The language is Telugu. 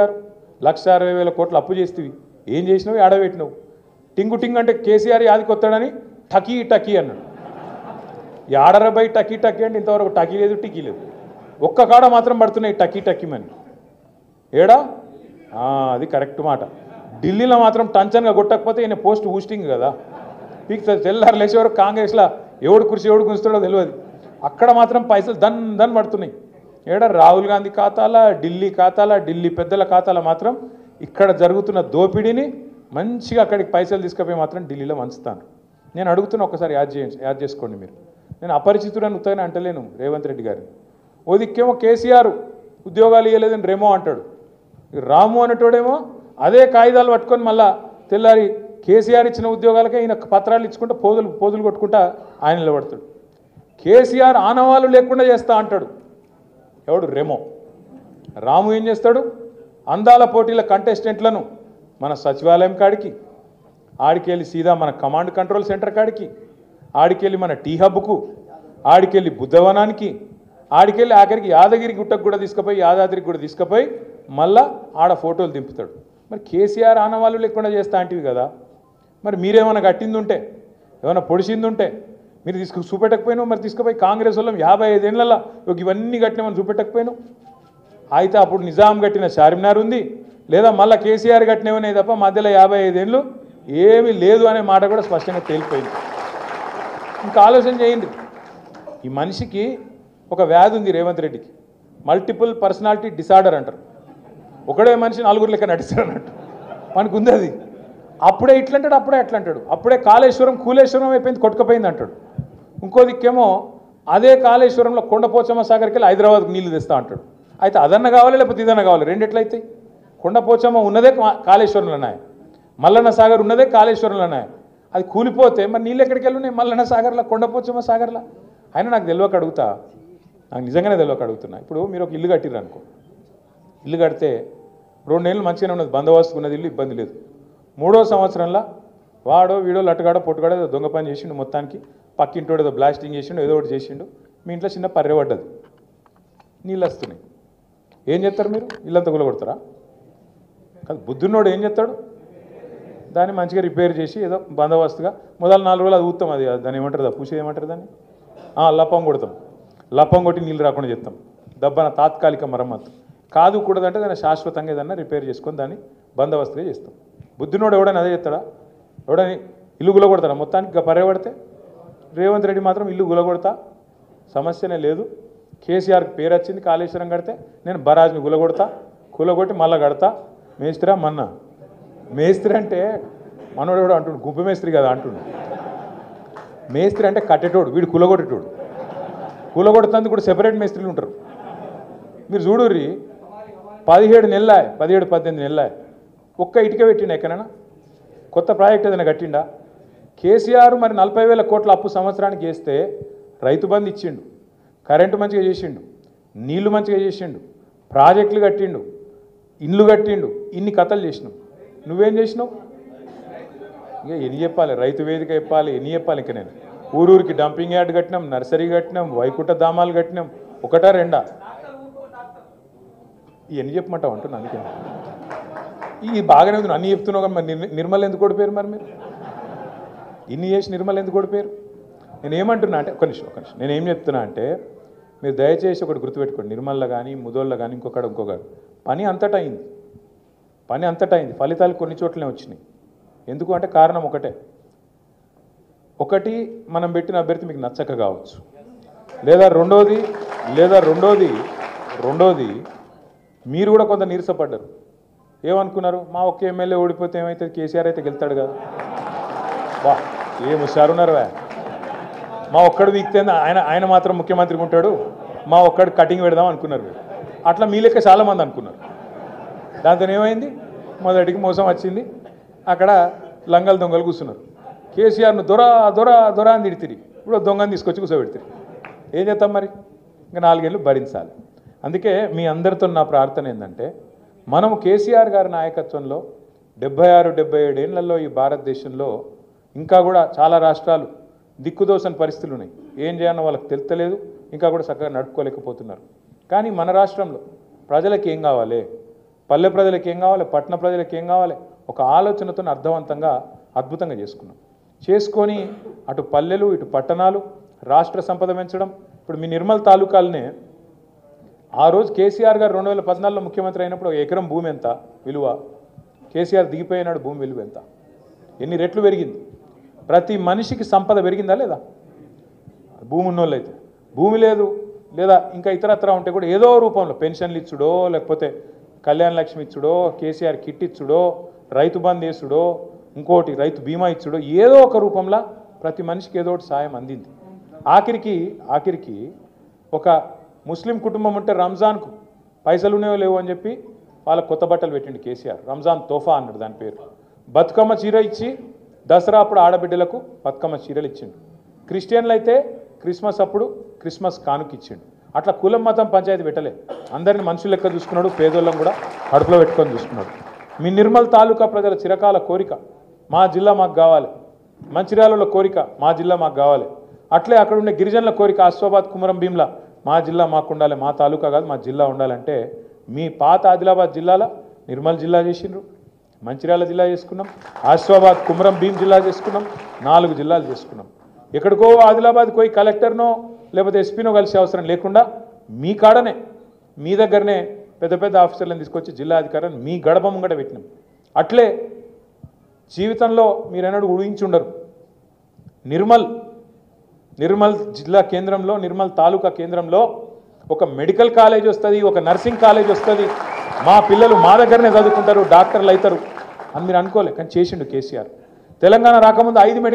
1,60,000 కోట్లు అప్పు చేస్తేవి ఏం చేసినావు ఆడబెట్టినావు టింగు టింగ్ అంటే కేసీఆర్ యాదికి వస్తాడని టకీ టకీ అన్నాడు యాడరబై టకీ టకీ అంటే ఇంతవరకు టకీ లేదు టికీ లేదు ఒక్క కాడ మాత్రం పడుతున్నాయి టకీ టకీమని ఏడా అది కరెక్ట్ మాట ఢిల్లీలో మాత్రం టంచన్గా కొట్టకపోతే ఈయన పోస్ట్ బూస్టింగ్ కదా పీక్తుంది తెల్లారు లేచే వరకు కాంగ్రెస్లో ఎవడు కుర్చీ ఎవడు గుంచుతాడో తెలియదు అక్కడ మాత్రం పైసలు దన్ దన్ పడుతున్నాయి ఏడా రాహుల్ గాంధీ ఖాతాల ఢిల్లీ పెద్దల ఖాతాల మాత్రం ఇక్కడ జరుగుతున్న దోపిడీని మంచిగా అక్కడికి పైసలు తీసుకుపోయి మాత్రం ఢిల్లీలో వంచుతాను నేను అడుగుతున్నా ఒకసారి యాడ్ చేసుకోండి మీరు నేను అపరిచితుడని ఉత్తగానే అంటలేను రేవంత్ రెడ్డి గారిని ఓ దిక్కేమో కేసీఆర్ ఉద్యోగాలు ఇవ్వలేదని రేమో అంటాడు రాము అనేటోడేమో అదే కాగితాలు పట్టుకొని మళ్ళా తెల్లారి కేసీఆర్ ఇచ్చిన ఉద్యోగాలకే ఈయన పత్రాలు ఇచ్చుకుంటా పోజులు కొట్టుకుంటా ఆయన నిలబడతాడు కేసీఆర్ ఆనవాళ్ళు లేకుండా చేస్తా అంటాడు ఎవడు రెమో రాము ఏం చేస్తాడు అందాల పోటీల కంటెస్టెంట్లను మన సచివాలయం కాడికి ఆడికెళ్ళి సీదా మన కమాండ్ కంట్రోల్ సెంటర్ కాడికి ఆడికెళ్ళి మన టీ హబ్కు ఆడికెళ్ళి బుద్ధవనానికి ఆడికెళ్ళి ఆఖరికి యాదగిరి గుట్టకు కూడా తీసుకుపోయి యాదాద్రికి కూడా తీసుకుపోయి మళ్ళా ఆడ ఫోటోలు దింపుతాడు మరి కేసీఆర్ ఆనవాళ్ళు లేకుండా చేస్తా అంటివి కదా మరి మీరేమైనా కట్టింది ఉంటే ఏమైనా పొడిచింది ఉంటే మీరు చూపెట్టకపోయినావు మరి తీసుకుపోయి కాంగ్రెస్ వాళ్ళం 55 ఏళ్ళలో ఇవన్నీ కట్టినామని చూపెట్టకపోయినావు అయితే అప్పుడు నిజాం కట్టిన చార్మినార్ ఉంది లేదా మళ్ళీ కేసీఆర్ కట్టినవనే తప్ప మధ్యలో 55 ఏళ్ళు ఏమీ లేదు అనే మాట కూడా స్పష్టంగా తేలిపోయింది ఇంకా ఆలోచన చేయండి ఈ మనిషికి ఒక వ్యాధి ఉంది రేవంత్ రెడ్డికి మల్టిపుల్ పర్సనాలిటీ డిసార్డర్ అంటారు ఒకడే మనిషి 4 లెక్క నటిస్తాడు అన్నట్టు మనకు ఉంది అది అప్పుడే ఇట్లంటాడు అప్పుడే అట్లంటాడు అప్పుడే కూలేశ్వరం అయిపోయింది కొట్టుకుపోయింది అంటాడు ఇంకో దిక్కేమో అదే కాళేశ్వరంలో కొండపోచమ్మ సాగర్కి వెళ్ళి హైదరాబాద్కి నీళ్లు తెస్తా అంటాడు అయితే అదన్న కావాలి లేకపోతే ఇదన్న కావాలి రెండిట్లయితే కొండపోచమ్మ ఉన్నదే కాళేశ్వరంలో ఉన్నాయి మల్లన్న సాగర్ ఉన్నదే కాళేశ్వరంలో ఉన్నాయి అది కూలిపోతే మరి నీళ్ళు ఎక్కడికి వెళ్ళి ఉన్నాయి మల్లన్న సాగర్లో కొండపోచమ్మ సాగర్లో అయినా నాకు తెలియక అడుగుతా నాకు నిజంగానే తెలియక అడుగుతున్నా ఇప్పుడు మీరు ఒక ఇల్లు కట్టిర్రు అనుకో ఇల్లు కడితే 2 నెలలు మంచిగానే ఉన్నది బందోబస్తు ఉన్నది ఇల్లు ఇబ్బంది లేదు 3వ సంవత్సరంలో వాడో వీడో లట్టుగాడో పొట్టుగాడో ఏదో దొంగ పని చేసిండు మొత్తానికి పక్కింటోడు ఏదో బ్లాస్టింగ్ చేసిండు ఏదో ఒకటి చేసిండు మీ ఇంట్లో చిన్న పర్రె పడ్డది నీళ్ళు వస్తున్నాయి ఏం చేస్తారు మీరు ఇల్లంతా గులగొడతారా కాదు బుద్ధున్నోడు ఏం చేస్తాడు దాన్ని మంచిగా రిపేర్ చేసి ఏదో బందోబస్తుగా మొదలు 4 రోజులు అది ఊతాం అది దాన్ని ఏమంటారు పూసేది ఏమంటారు దాన్ని లప్పం కొడతాం లప్పం కొట్టి నీళ్ళు రాకుండా చెప్తాం దబ్బన తాత్కాలిక మరమ్మత్తు కాదు కూడదంటే దాన్ని శాశ్వతంగా ఏదన్నా రిపేర్ చేసుకొని దాన్ని బందోబస్తుగా చేస్తాం బుద్ధునోడు ఎవడని అదే చెప్తాడా ఎవడని ఇల్లు గులగొడతాడా మొత్తానికి పర్యబడితే రేవంత్ రెడ్డి మాత్రం ఇల్లు గులగొడతా సమస్యనే లేదు కేసీఆర్కి పేరు వచ్చింది కాళేశ్వరం కడితే నేను బరాజ్ని కూలగొట్టి మళ్ళా కడతా మేస్త్రా మన్నా మేస్త్రి అంటే మనోడు ఎవడో అంటుండు గుంపు మేస్త్రి కదా అంటుండు మేస్త్రి అంటే కట్టేటోడు వీడు కూలగొడుతుంది కూడా సెపరేట్ మేస్త్రీలు ఉంటారు మీరు చూడుర్రి 17 నెలల 18 నెలల ఒక్క ఇటుక పెట్టిండు ఎక్కడైనా కొత్త ప్రాజెక్ట్ ఏదైనా కట్టిండా కేసీఆర్ మరి 40,000 కోట్ల అప్పు సంవత్సరానికి చేస్తే రైతు బంధు ఇచ్చిండు కరెంటు మంచిగా చేసిండు నీళ్లు మంచిగా చేసిండు ప్రాజెక్టులు కట్టిండు ఇండ్లు కట్టిండు ఇన్ని కథలు చేసినావు నువ్వేం చేసినావు ఇక ఎన్ని చెప్పాలి రైతు వేదిక చెప్పాలి ఎన్ని చెప్పాలి ఇంక నేను ఊరూరికి డంపింగ్ యార్డ్ కట్టినాం నర్సరీ కట్టినాం వైకుంఠ ధామాలు కట్టినాం ఒకటా రెండా ఇవన్నీ చెప్పమంటావు అంటున్నా అందుకే ఈ బాగానే ఉంది అన్నీ చెప్తున్నావు కానీ మరి నిర్మల్ ఎందుకు ఓడిపోయారు మరి మీరు ఇన్ని చేసి నిర్మల్ ఎందుకు ఓడిపోయారు నేను ఏమంటున్నా అంటే ఒక నిమిషం నేను ఏం చెప్తున్నా అంటే మీరు దయచేసి ఒకటి గుర్తుపెట్టుకోండి నిర్మల్లో కానీ ముదోల్లో కానీ ఇంకొకటి పని అంతటా అయింది ఫలితాలు కొన్ని చోట్లనే వచ్చినాయి ఎందుకు అంటే కారణం ఒకటి మనం పెట్టిన అభ్యర్థి మీకు నచ్చక కావచ్చు లేదా రెండోది మీరు కూడా కొంత నీరసపడ్డారు ఏమనుకున్నారు మా ఒక్క ఎమ్మెల్యే ఓడిపోతే ఏమైతే కేసీఆర్ అయితే గెలుతాడు కదా వా ఏం హుషారున్నారు మా ఒక్కడు వీక్తే ఆయన మాత్రం ముఖ్యమంత్రికి ఉంటాడు మా ఒక్కడు కటింగ్ పెడదాం అనుకున్నారు అట్లా మీ లెక్క చాలామంది అనుకున్నారు దాంతో ఏమైంది మొదటికి మోసం వచ్చింది అక్కడ లంగలు దొంగలు కూర్చున్నారు కేసీఆర్ను దొర అని తిడితిరి ఇప్పుడు దొంగని తీసుకొచ్చి కూర్చోబెడితే ఏం చేస్తాం మరి ఇంకా 4 ఏళ్ళు భరించాలి అందుకే మీ అందరితో నా ప్రార్థన ఏంటంటే మనం కేసీఆర్ గారి నాయకత్వంలో 76-77 ఏళ్లలో ఈ భారతదేశంలో ఇంకా కూడా చాలా రాష్ట్రాలు దిక్కుదోసని పరిస్థితులు ఉన్నాయి ఏం చేయాలో వాళ్ళకి తెలుస్తలేదు ఇంకా కూడా చక్కగా నడుపుకోలేకపోతున్నారు కానీ మన రాష్ట్రంలో ప్రజలకు ఏం కావాలి పల్లె ప్రజలకు ఏం కావాలి, పట్టణ ప్రజలకు ఏం కావాలి, ఒక ఆలోచనతో అర్థవంతంగా అద్భుతంగా చేసుకొని అటు పల్లెలు ఇటు పట్టణాలు రాష్ట్ర సంపద పెంచడం. ఇప్పుడు మీ నిర్మల్ తాలూకాలనే ఆ రోజు కేసీఆర్ గారు 2014లో ముఖ్యమంత్రి అయినప్పుడు ఒక ఎకరం భూమి ఎంత విలువ, కేసీఆర్ దిగిపోయినాడు భూమి విలువ ఎంత, ఎన్ని రెట్లు పెరిగింది. ప్రతి మనిషికి సంపద పెరిగిందా లేదా? భూమి ఉన్నోళ్ళు అయితే, భూమి లేదు లేదా ఇంకా ఇతరత్ర ఉంటే కూడా ఏదో రూపంలో పెన్షన్లు ఇచ్చుడో, లేకపోతే కళ్యాణ లక్ష్మి ఇచ్చుడో, కేసీఆర్ కిట్ ఇచ్చుడో, రైతు బంద్ వేసుడో, ఇంకోటి రైతు బీమా ఇచ్చుడో, ఏదో ఒక రూపంలో ప్రతి మనిషికి ఏదో ఒకటి సాయం అందింది. ఆఖరికి ఒక ముస్లిం కుటుంబం ఉంటే రంజాన్కు పైసలు ఉన్నాయో లేవో అని చెప్పి వాళ్ళకు కొత్త బట్టలు పెట్టిండు కేసీఆర్. రంజాన్ తోఫా అన్నాడు దాని పేరు. బతుకమ్మ చీర ఇచ్చి దసరా అప్పుడు ఆడబిడ్డలకు బతుకమ్మ చీరలు ఇచ్చిండు. క్రిస్టియన్లు అయితే క్రిస్మస్ అప్పుడు క్రిస్మస్ కానుక ఇచ్చిండు. అట్లా కులం మతం పంచాయతీ పెట్టలే, అందరిని మనుషులు లెక్క చూసుకున్నాడు, పేదోళ్ళం కూడా కడుపులో పెట్టుకొని చూసుకున్నాడు. మీ నిర్మల్ తాలూకా ప్రజల చిరకాల కోరిక మా జిల్లా మాకు కావాలి, మంచిర్యాలలో కోరిక మా జిల్లా మాకు కావాలి, అట్లే అక్కడ ఉండే గిరిజనుల కోరిక ఆసిఫాబాద్ కుమరం భీంలా మా జిల్లా మాకు ఉండాలి, మా తాలూకా కాదు మా జిల్లా ఉండాలంటే మీ పాత ఆదిలాబాద్ జిల్లాలో నిర్మల్ జిల్లా చేసిండ్రు, మంచిర్యాల జిల్లా చేసుకున్నాం, ఆసిఫాబాద్ కుమరం భీం జిల్లా చేసుకున్నాం, 4 జిల్లాలు చేసుకున్నాం. ఎక్కడికో ఆదిలాబాద్కి పోయి కలెక్టర్నో లేకపోతే ఎస్పీనో కలిసే అవసరం లేకుండా మీ కాడనే మీ దగ్గరనే పెద్ద పెద్ద ఆఫీసర్లను తీసుకొచ్చి జిల్లా అధికారాన్ని మీ గడప ముంగట పెట్టినాం. అట్లే జీవితంలో మీరెన్నడూ ఊహించి ఉండరు, నిర్మల్ జిల్లా కేంద్రంలో, నిర్మల్ తాలూకా కేంద్రంలో ఒక మెడికల్ కాలేజ్ వస్తుంది, ఒక నర్సింగ్ కాలేజ్ వస్తుంది, మా పిల్లలు మా దగ్గరనే చదువుకుంటారు, డాక్టర్లు అవుతారు అని మీరు అనుకోలే. కానీ చేసిండు కేసీఆర్. తెలంగాణ రాకముందు 5